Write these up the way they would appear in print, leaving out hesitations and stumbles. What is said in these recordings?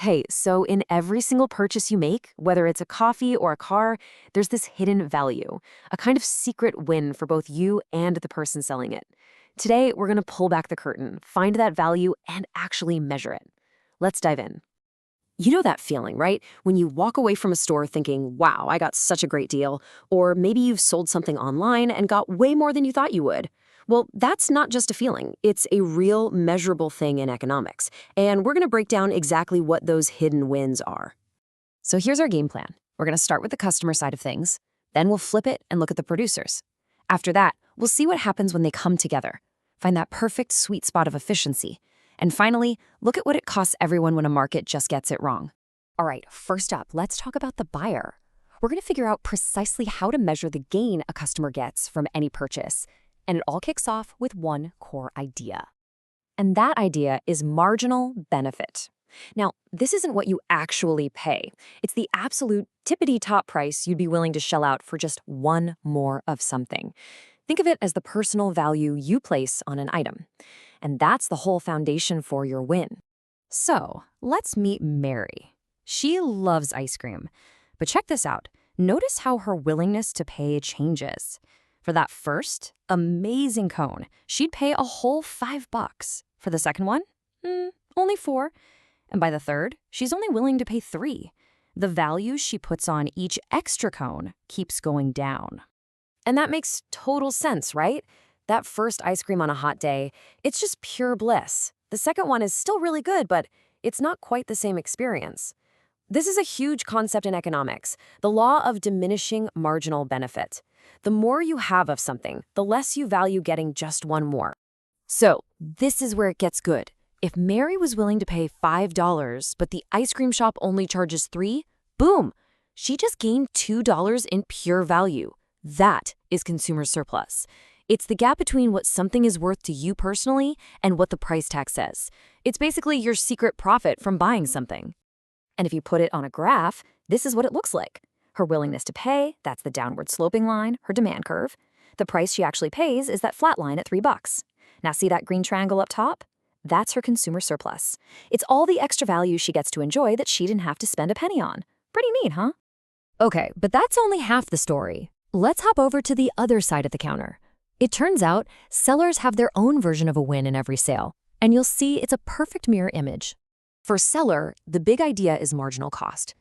Hey, so in every single purchase you make, whether it's a coffee or a car, there's this hidden value, a kind of secret win for both you and the person selling it. Today, we're going to pull back the curtain, find that value, and actually measure it. Let's dive in. You know that feeling, right? When you walk away from a store thinking, wow, I got such a great deal. Or maybe you've sold something online and got way more than you thought you would. Well, that's not just a feeling. It's a real, measurable thing in economics. And we're going to break down exactly what those hidden wins are. So here's our game plan. We're going to start with the customer side of things. Then we'll flip it and look at the producers. After that, we'll see what happens when they come together. Find that perfect sweet spot of efficiency. And finally, look at what it costs everyone when a market just gets it wrong. All right, first up, let's talk about the buyer. We're going to figure out precisely how to measure the gain a customer gets from any purchase. And it all kicks off with one core idea. And that idea is marginal benefit. Now, this isn't what you actually pay. It's the absolute tippity-top price you'd be willing to shell out for just one more of something. Think of it as the personal value you place on an item. And that's the whole foundation for your win. So, let's meet Mary. She loves ice cream. But check this out. Notice how her willingness to pay changes. For that first amazing cone, she'd pay a whole $5. For the second one, only 4. And by the third, she's only willing to pay 3. The value she puts on each extra cone keeps going down. And that makes total sense, right? That first ice cream on a hot day, it's just pure bliss. The second one is still really good, but it's not quite the same experience. This is a huge concept in economics, the law of diminishing marginal benefit. The more you have of something, the less you value getting just one more. So, this is where it gets good. If Mary was willing to pay $5, but the ice cream shop only charges 3, boom! She just gained $2 in pure value. That is consumer surplus. It's the gap between what something is worth to you personally and what the price tag says. It's basically your secret profit from buying something. And if you put it on a graph, this is what it looks like. Her willingness to pay, that's the downward sloping line, her demand curve. The price she actually pays is that flat line at $3. Now see that green triangle up top? That's her consumer surplus. It's all the extra value she gets to enjoy that she didn't have to spend a penny on. Pretty neat, huh? Okay, but that's only half the story. Let's hop over to the other side of the counter. It turns out sellers have their own version of a win in every sale, and you'll see it's a perfect mirror image. For seller, the big idea is marginal cost.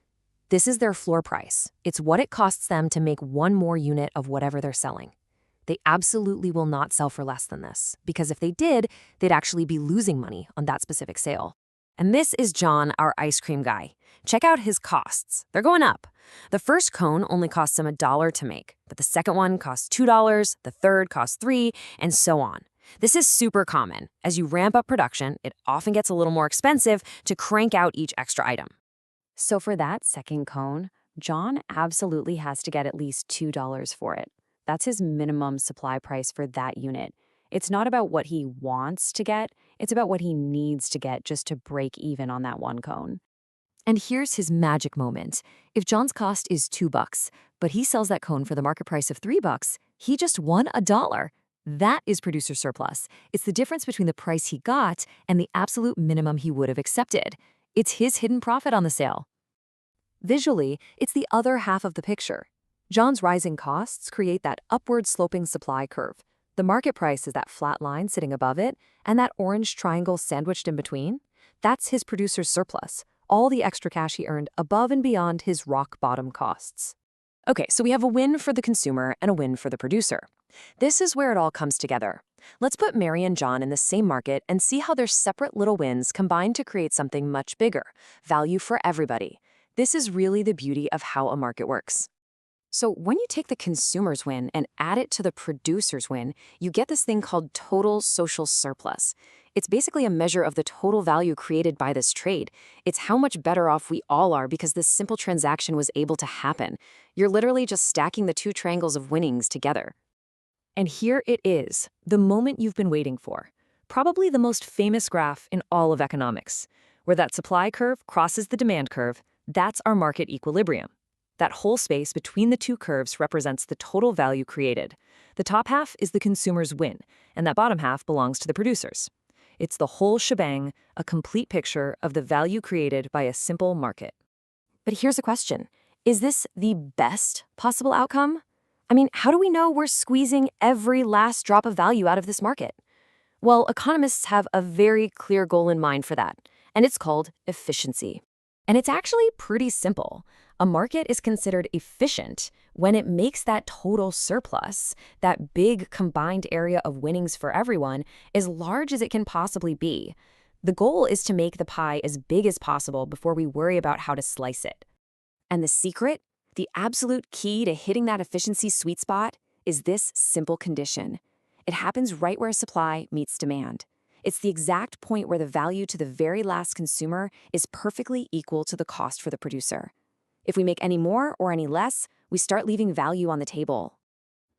This is their floor price. It's what it costs them to make one more unit of whatever they're selling. They absolutely will not sell for less than this, because if they did, they'd actually be losing money on that specific sale. And this is John, our ice cream guy. Check out his costs. They're going up. The first cone only costs him $1 to make, but the second one costs $2, the third costs 3, and so on. This is super common. As you ramp up production, it often gets a little more expensive to crank out each extra item. So for that second cone, John absolutely has to get at least $2 for it. That's his minimum supply price for that unit. It's not about what he wants to get, it's about what he needs to get just to break even on that one cone. And here's his magic moment. If John's cost is $2, but he sells that cone for the market price of $3, he just won $1. That is producer surplus. It's the difference between the price he got and the absolute minimum he would have accepted. It's his hidden profit on the sale. Visually, it's the other half of the picture. John's rising costs create that upward sloping supply curve. The market price is that flat line sitting above it, and that orange triangle sandwiched in between. That's his producer's surplus, all the extra cash he earned above and beyond his rock bottom costs. Okay, so we have a win for the consumer and a win for the producer. This is where it all comes together. Let's put Mary and John in the same market and see how their separate little wins combine to create something much bigger, value for everybody. This is really the beauty of how a market works. So when you take the consumer's win and add it to the producer's win, you get this thing called total social surplus. It's basically a measure of the total value created by this trade. It's how much better off we all are because this simple transaction was able to happen. You're literally just stacking the two triangles of winnings together. And here it is, the moment you've been waiting for. Probably the most famous graph in all of economics. Where that supply curve crosses the demand curve, that's our market equilibrium. That whole space between the two curves represents the total value created. The top half is the consumer's win, and that bottom half belongs to the producers. It's the whole shebang, a complete picture of the value created by a simple market. But here's a question. Is this the best possible outcome? I mean, how do we know we're squeezing every last drop of value out of this market? Well, economists have a very clear goal in mind for that, and it's called efficiency. And it's actually pretty simple. A market is considered efficient when it makes that total surplus, that big combined area of winnings for everyone, as large as it can possibly be. The goal is to make the pie as big as possible before we worry about how to slice it. And the secret, the absolute key to hitting that efficiency sweet spot, is this simple condition. It happens right where supply meets demand. It's the exact point where the value to the very last consumer is perfectly equal to the cost for the producer. If we make any more or any less, we start leaving value on the table.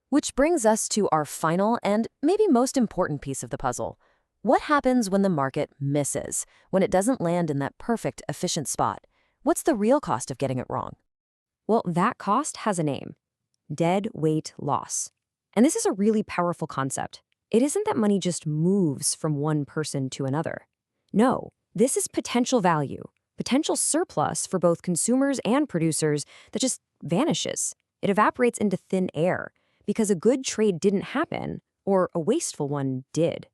Which brings us to our final and maybe most important piece of the puzzle. What happens when the market misses, when it doesn't land in that perfect, efficient spot? What's the real cost of getting it wrong? Well, that cost has a name: dead weight loss. And this is a really powerful concept. It isn't that money just moves from one person to another. No, this is potential value, potential surplus for both consumers and producers that just vanishes. It evaporates into thin air because a good trade didn't happen or a wasteful one did.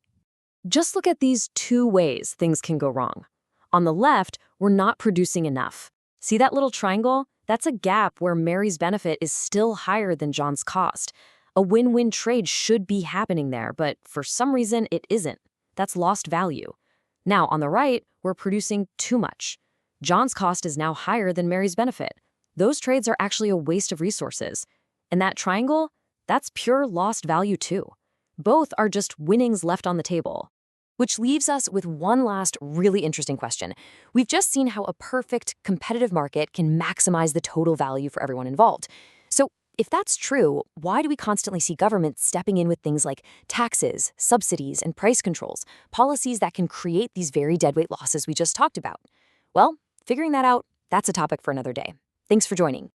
Just look at these two ways things can go wrong. On the left, we're not producing enough. See that little triangle? That's a gap where Mary's benefit is still higher than John's cost. A win-win trade should be happening there, but for some reason it isn't. That's lost value. Now, on the right, we're producing too much. John's cost is now higher than Mary's benefit. Those trades are actually a waste of resources. And that triangle, that's pure lost value too. Both are just winnings left on the table. Which leaves us with one last really interesting question. We've just seen how a perfect, competitive market can maximize the total value for everyone involved. So if that's true, why do we constantly see governments stepping in with things like taxes, subsidies, and price controls, policies that can create these very deadweight losses we just talked about? Well, figuring that out, that's a topic for another day. Thanks for joining.